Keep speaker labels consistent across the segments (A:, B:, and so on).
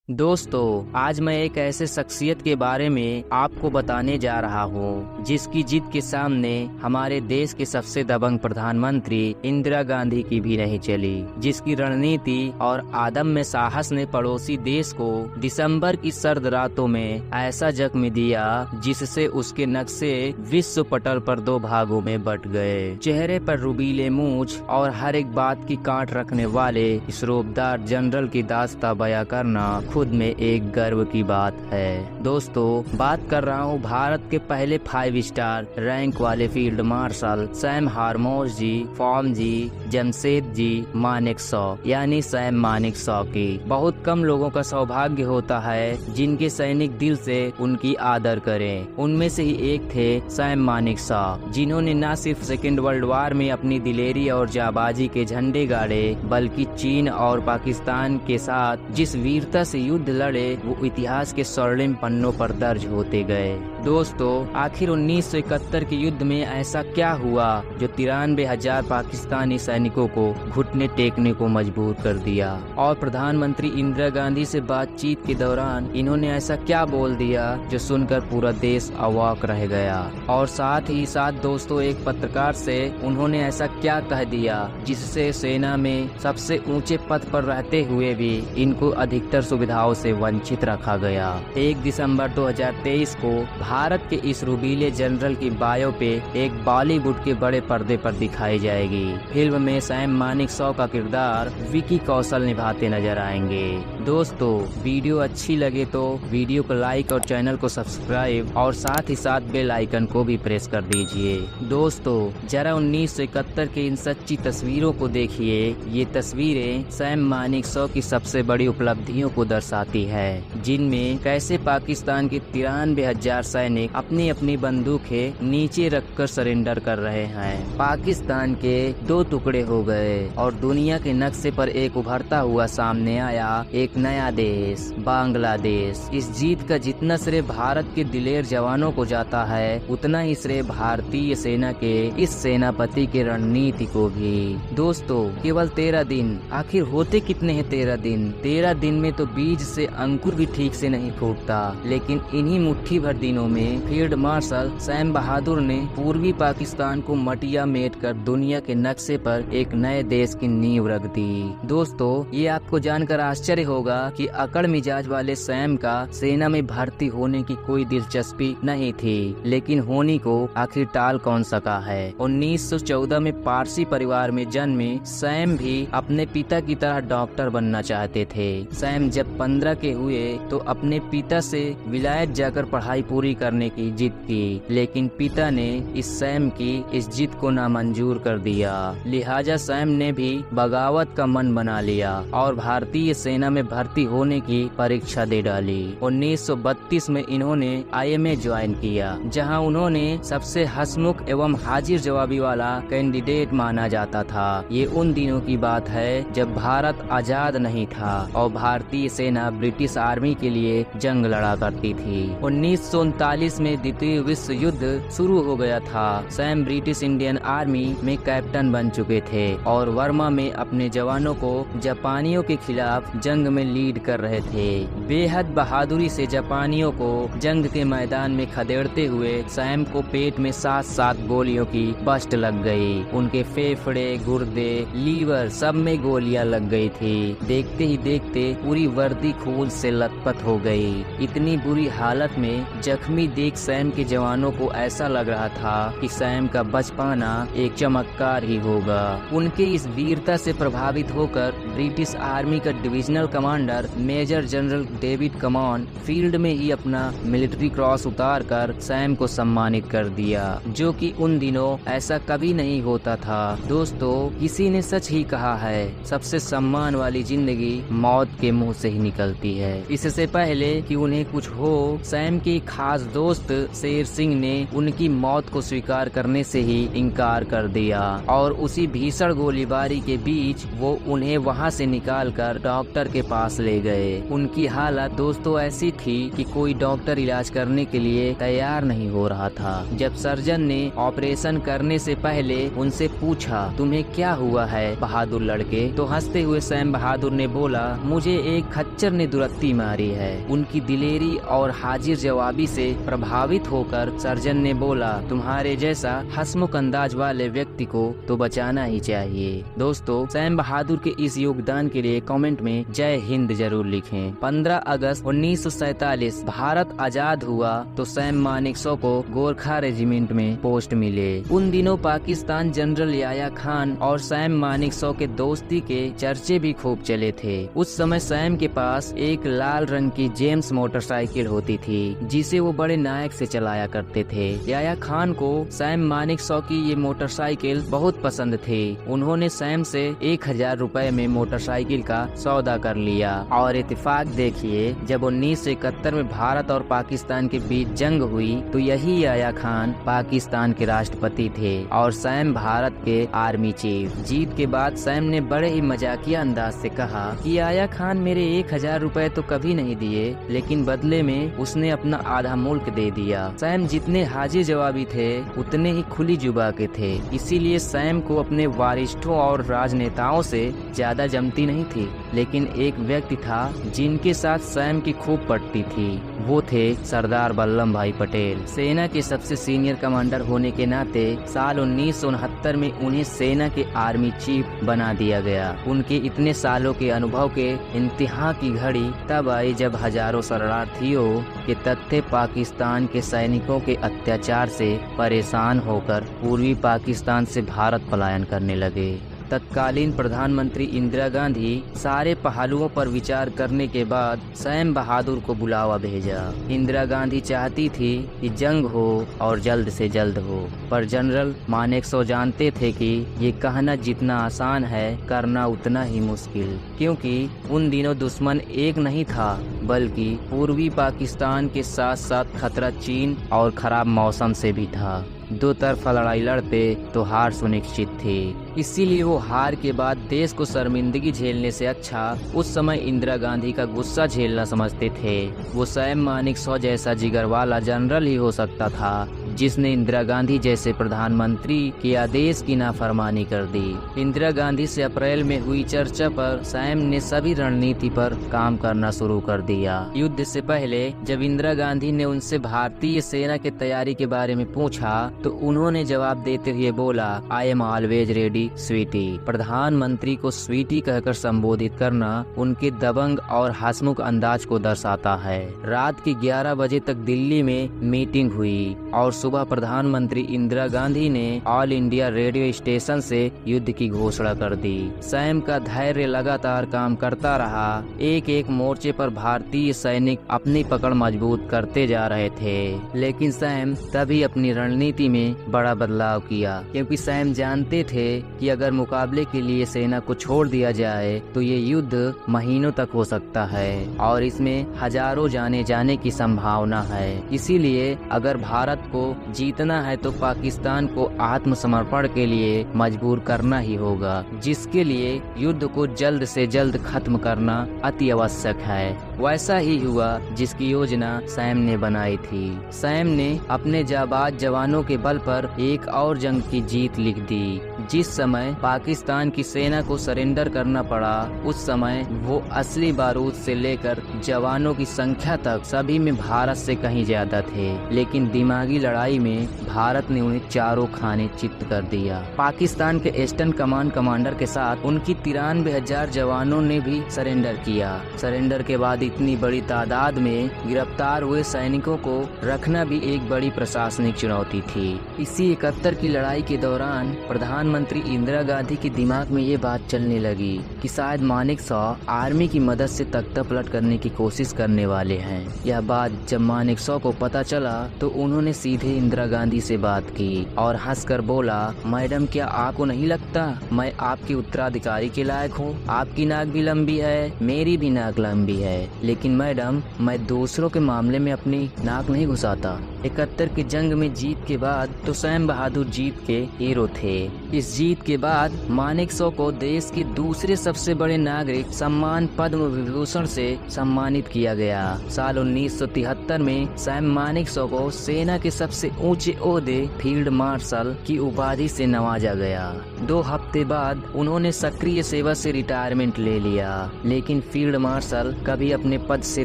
A: दोस्तों, आज मैं एक ऐसे शख्सियत के बारे में आपको बताने जा रहा हूँ जिसकी जिद के सामने हमारे देश के सबसे दबंग प्रधानमंत्री इंदिरा गांधी की भी नहीं चली, जिसकी रणनीति और आदम में साहस ने पड़ोसी देश को दिसंबर की सर्द रातों में ऐसा जख्म दिया जिससे उसके नक्शे विश्व पटल पर दो भागों में बट गए। चेहरे पर रुबीले मूंछ और हर एक बात की काट रखने वाले इस रोबदार जनरल की दास्तां बयां करना खुद में एक गर्व की बात है। दोस्तों, बात कर रहा हूँ भारत के पहले 5 स्टार रैंक वाले फील्ड मार्शल सैम हारमोस जी, फॉर्म जी, जमशेद जी मानेकशॉ यानी सैम मानेकशॉ की। बहुत कम लोगों का सौभाग्य होता है जिनके सैनिक दिल से उनकी आदर करें। उनमें से ही एक थे सैम मानेकशॉ, जिन्होंने न सिर्फ सेकेंड वर्ल्ड वार में अपनी दिलेरी और जाबाजी के झंडे गाड़े, बल्कि चीन और पाकिस्तान के साथ जिस वीरता से युद्ध लड़े वो इतिहास के स्वर्णिम पन्नों पर दर्ज होते गए। दोस्तों, आखिर 1971 के युद्ध में ऐसा क्या हुआ जो 93,000 पाकिस्तानी सैनिकों को घुटने टेकने को मजबूर कर दिया? और प्रधानमंत्री इंदिरा गांधी से बातचीत के दौरान इन्होंने ऐसा क्या बोल दिया जो सुनकर पूरा देश अवाक रह गया? और साथ ही साथ दोस्तों, एक पत्रकार से उन्होंने ऐसा क्या कह दिया जिससे सेना में सबसे ऊंचे पद पर रहते हुए भी इनको अधिकतर सुविधाओं से वंचित रखा गया। 1 दिसंबर 2023 को भारत के इस रुबीले जनरल की बायोपिक एक बॉलीवुड के बड़े पर्दे पर दिखाई जाएगी। फिल्म में सैम मानेकशॉ का किरदार विकी कौशल निभाते नजर आएंगे। दोस्तों, वीडियो अच्छी लगे तो वीडियो को लाइक और चैनल को सब्सक्राइब और साथ ही साथ बेल आइकन को भी प्रेस कर दीजिए। दोस्तों, जरा 1971 के इन सच्ची तस्वीरों को देखिए। ये तस्वीरें सैम मानेकशॉ की सबसे बड़ी उपलब्धियों को दर्शाती है, जिनमें कैसे पाकिस्तान के 93,000 सैनिक अपनी अपनी बंदूकें नीचे रखकर सरेंडर कर रहे हैं। पाकिस्तान के 2 टुकड़े हो गए और दुनिया के नक्शे पर एक उभरता हुआ सामने आया एक नया देश, बांग्लादेश। इस जीत का जितना श्रेय भारत के दिलेर जवानों को जाता है, उतना ही श्रेय भारतीय सेना के इस सेनापति के रणनीति को भी। दोस्तों, केवल 13 दिन, आखिर होते कितने हैं 13 दिन? 13 दिन में तो बीज से अंकुर भी ठीक से नहीं फूटता, लेकिन इन्हीं मुट्ठी भर दिनों में फील्ड मार्शल सैम बहादुर ने पूर्वी पाकिस्तान को मटिया मेट कर दुनिया के नक्शे पर एक नए देश की नींव रख दी। दोस्तों, ये आपको जानकर आश्चर्य होगा कि अकड़ मिजाज वाले सैम का सेना में भर्ती होने की कोई दिलचस्पी नहीं थी, लेकिन होनी को आखिर टाल कौन सका है। 1914 में पारसी परिवार में जन्मे सैम भी अपने पिता की तरह डॉक्टर बनना चाहते थे। सैम जब 15 के हुए तो अपने पिता से विलायत जाकर पढ़ाई पूरी करने की जिद की, लेकिन पिता ने इस सैम की इस जिद को नामंजूर कर दिया। लिहाजा सैम ने भी बगावत का मन बना लिया और भारतीय सेना में भर्ती होने की परीक्षा दे डाली। 1932 में इन्होंने IMA ज्वाइन किया, जहां उन्होंने सबसे हंसमुख एवं हाजिर जवाबी वाला कैंडिडेट माना जाता था। ये उन दिनों की बात है जब भारत आजाद नहीं था और भारतीय सेना ब्रिटिश आर्मी के लिए जंग लड़ा करती थी। 1939 में द्वितीय विश्व युद्ध शुरू हो गया था। सैम ब्रिटिश इंडियन आर्मी में कैप्टन बन चुके थे और वर्मा में अपने जवानों को जापानियों के खिलाफ जंग में लीड कर रहे थे। बेहद बहादुरी से जापानियों को जंग के मैदान में खदेड़ते हुए सैम को पेट में 7 गोलियों की बस्ट लग गई। उनके फेफड़े, गुर्दे, लीवर सब में गोलियां लग गई थी। देखते ही देखते पूरी वर्दी खून से लथपथ हो गई। इतनी बुरी हालत में जख्मी देख सैम के जवानों को ऐसा लग रहा था कि सैम का बच पाना एक चमत्कार ही होगा। उनके इस वीरता से प्रभावित होकर ब्रिटिश आर्मी का divisional commander major general David कमॉन फील्ड में ही अपना मिलिट्री क्रॉस उतार कर सैम को सम्मानित कर दिया, जो कि उन दिनों ऐसा कभी नहीं होता था। दोस्तों, किसी ने सच ही कहा है, सबसे सम्मान वाली जिंदगी मौत के मुंह से ही निकलती है। इससे पहले कि उन्हें कुछ हो, सैम के खास दोस्त शेर सिंह ने उनकी मौत को स्वीकार करने से ही इनकार कर दिया और उसी भीषण गोलीबारी के बीच वो उन्हें वहां से निकालकर डॉक्टर के पास पास ले गए। उनकी हालत दोस्तों ऐसी थी कि कोई डॉक्टर इलाज करने के लिए तैयार नहीं हो रहा था। जब सर्जन ने ऑपरेशन करने से पहले उनसे पूछा, तुम्हें क्या हुआ है बहादुर लड़के, तो हंसते हुए सैम बहादुर ने बोला, मुझे एक खच्चर ने दुरत्ती मारी है। उनकी दिलेरी और हाजिर जवाबी से प्रभावित होकर सर्जन ने बोला, तुम्हारे जैसा हंसमुख अंदाज वाले व्यक्ति को तो बचाना ही चाहिए। दोस्तों, सैम बहादुर के इस योगदान के लिए कमेंट में जय हिंद जरूर लिखें। 15 अगस्त 1947 भारत आजाद हुआ तो सैम मानेकशॉ को गोरखा रेजिमेंट में पोस्ट मिले। उन दिनों पाकिस्तान जनरल याया खान और सैम मानेकशॉ के दोस्ती के चर्चे भी खूब चले थे। उस समय सैम के पास एक लाल रंग की जेम्स मोटरसाइकिल होती थी जिसे वो बड़े नायक से चलाया करते थे। याया खान को सैम मानेकशॉ की ये मोटरसाइकिल बहुत पसंद थी। उन्होंने सैम से 1000 रुपए में मोटरसाइकिल का सौदा कर लिया। और इत्तेफाक देखिए, जब 1971 में भारत और पाकिस्तान के बीच जंग हुई तो यही याया खान पाकिस्तान के राष्ट्रपति थे और सैम भारत के आर्मी चीफ। जीत के बाद सैम ने बड़े ही मजाकिया अंदाज से कहा कि याया खान मेरे 1000 रुपए तो कभी नहीं दिए, लेकिन बदले में उसने अपना आधा मुल्क दे दिया। सैम जितने हाजिर जवाबी थे उतने ही खुली जुबा के थे, इसीलिए सैम को अपने वरिष्ठों और राजनेताओं से ज्यादा जमती नहीं थी। लेकिन एक व्यक्ति था जिनके साथ सैम की खूब पटती थी, वो थे सरदार वल्लभ भाई पटेल। सेना के सबसे सीनियर कमांडर होने के नाते साल 1969 में उन्हें सेना के आर्मी चीफ बना दिया गया। उनके इतने सालों के अनुभव के इंतहा की घड़ी तब आई जब हजारों शरणार्थियों के तत्थे पाकिस्तान के सैनिकों के अत्याचार से परेशान होकर पूर्वी पाकिस्तान से भारत पलायन करने लगे। तत्कालीन प्रधानमंत्री इंदिरा गांधी सारे पहलुओं पर विचार करने के बाद सैम बहादुर को बुलावा भेजा। इंदिरा गांधी चाहती थी कि जंग हो और जल्द से जल्द हो, पर जनरल मानेकशॉ जानते थे कि ये कहना जितना आसान है करना उतना ही मुश्किल, क्योंकि उन दिनों दुश्मन एक नहीं था बल्कि पूर्वी पाकिस्तान के साथ साथ खतरा चीन और खराब मौसम से भी था। दो तरफा लड़ाई लड़ते तो हार सुनिश्चित थी। इसीलिए वो हार के बाद देश को शर्मिंदगी झेलने से अच्छा उस समय इंदिरा गांधी का गुस्सा झेलना समझते थे। वो सैम मानेकशॉ जैसा जिगर वाला जनरल ही हो सकता था जिसने इंदिरा गांधी जैसे प्रधानमंत्री के आदेश की नाफरमानी कर दी। इंदिरा गांधी से अप्रैल में हुई चर्चा पर सैम ने सभी रणनीति पर काम करना शुरू कर दिया। युद्ध से पहले जब इंदिरा गांधी ने उनसे भारतीय सेना की तैयारी के बारे में पूछा तो उन्होंने जवाब देते हुए बोला, I am always ready sweetie. प्रधानमंत्री को स्वीटी कहकर संबोधित करना उनके दबंग और हंसमुख अंदाज को दर्शाता है। रात के 11 बजे तक दिल्ली में मीटिंग हुई और सुबह प्रधानमंत्री इंदिरा गांधी ने ऑल इंडिया रेडियो स्टेशन से युद्ध की घोषणा कर दी। सैम का धैर्य लगातार काम करता रहा। एक एक मोर्चे पर भारतीय सैनिक अपनी पकड़ मजबूत करते जा रहे थे, लेकिन सैम तभी अपनी रणनीति में बड़ा बदलाव किया, क्योंकि सैम जानते थे कि अगर मुकाबले के लिए सेना को छोड़ दिया जाए तो ये युद्ध महीनों तक हो सकता है और इसमें हजारों जाने जाने की संभावना है। इसीलिए अगर भारत को जीतना है तो पाकिस्तान को आत्मसमर्पण के लिए मजबूर करना ही होगा, जिसके लिए युद्ध को जल्द से जल्द खत्म करना अति आवश्यक है। वैसा ही हुआ जिसकी योजना सैम ने बनाई थी। सैम ने अपने जाबाज जवानों के बल पर एक और जंग की जीत लिख दी। जिस समय पाकिस्तान की सेना को सरेंडर करना पड़ा, उस समय वो असली बारूद से लेकर जवानों की संख्या तक सभी में भारत से कहीं ज्यादा थे, लेकिन दिमागी लड़ाई में भारत ने उन्हें चारों खाने चित्त कर दिया। पाकिस्तान के ईस्टर्न कमांड कमांडर के साथ उनकी 93,000 जवानों ने भी सरेंडर किया। सरेंडर के बाद इतनी बड़ी तादाद में गिरफ्तार हुए सैनिकों को रखना भी एक बड़ी प्रशासनिक चुनौती थी। इसी 71 की लड़ाई के दौरान प्रधानमंत्री इंदिरा गांधी के दिमाग में ये बात चलने लगी कि शायद मानेकशॉ आर्मी की मदद से तख्ता पलट करने की कोशिश करने वाले हैं। यह बात जब मानेकशॉ को पता चला तो उन्होंने सीधे इंदिरा गांधी से बात की और हंसकर बोला, मैडम क्या आपको नहीं लगता मैं आपके उत्तराधिकारी के लायक हूँ? आपकी नाक भी लंबी है, मेरी भी नाक लंबी है, लेकिन मैडम मैं दूसरों के मामले में अपनी नाक नहीं घुसाता। 71 की जंग में जीत के बाद तो सैम बहादुर जीत के हीरो थे। इस जीत के बाद मानेकशॉ को देश के दूसरे सबसे बड़े नागरिक सम्मान पद्म विभूषण से सम्मानित किया गया। साल 1973 में सैम मानेकशॉ को सेना के सबसे ऊंचे ओहदे फील्ड मार्शल की उपाधि से नवाजा गया। 2 हफ्ते बाद उन्होंने सक्रिय सेवा से रिटायरमेंट ले लिया, लेकिन फील्ड मार्शल कभी अपने पद से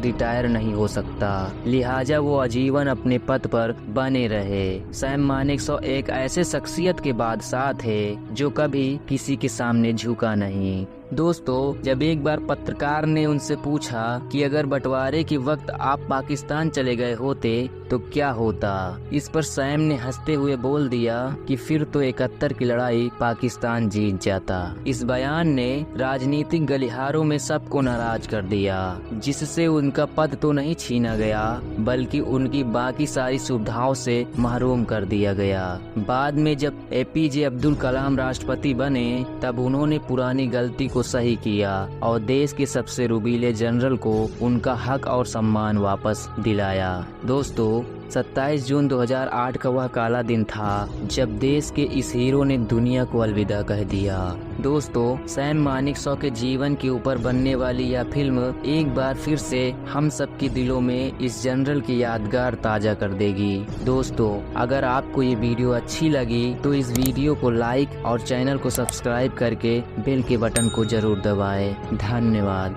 A: रिटायर नहीं हो सकता, लिहाजा वो आजीवन अपने पद पर बने रहे। सैम मानेकशॉ एक ऐसे शख्सियत के बादशाह थे जो कभी किसी के सामने झुका नहीं। दोस्तों, जब एक बार पत्रकार ने उनसे पूछा कि अगर बंटवारे के वक्त आप पाकिस्तान चले गए होते तो क्या होता, इस पर सैम ने हंसते हुए बोल दिया कि फिर तो 71 की लड़ाई पाकिस्तान जीत जाता। इस बयान ने राजनीतिक गलिहारों में सबको नाराज कर दिया, जिससे उनका पद तो नहीं छीना गया बल्कि उनकी बाकी सारी सुविधाओं से महरूम कर दिया गया। बाद में जब APJ अब्दुल कलाम राष्ट्रपति बने तब उन्होंने पुरानी गलती को सही किया और देश के सबसे रुबीले जनरल को उनका हक और सम्मान वापस दिलाया। दोस्तों, 27 जून 2008 का वह काला दिन था जब देश के इस हीरो ने दुनिया को अलविदा कह दिया। दोस्तों, सैम मानेकशॉ के जीवन के ऊपर बनने वाली यह फिल्म एक बार फिर से हम सब के दिलों में इस जनरल की यादगार ताजा कर देगी। दोस्तों, अगर आपको ये वीडियो अच्छी लगी तो इस वीडियो को लाइक और चैनल को सब्सक्राइब करके बेल के बटन को जरूर दबाएं। धन्यवाद।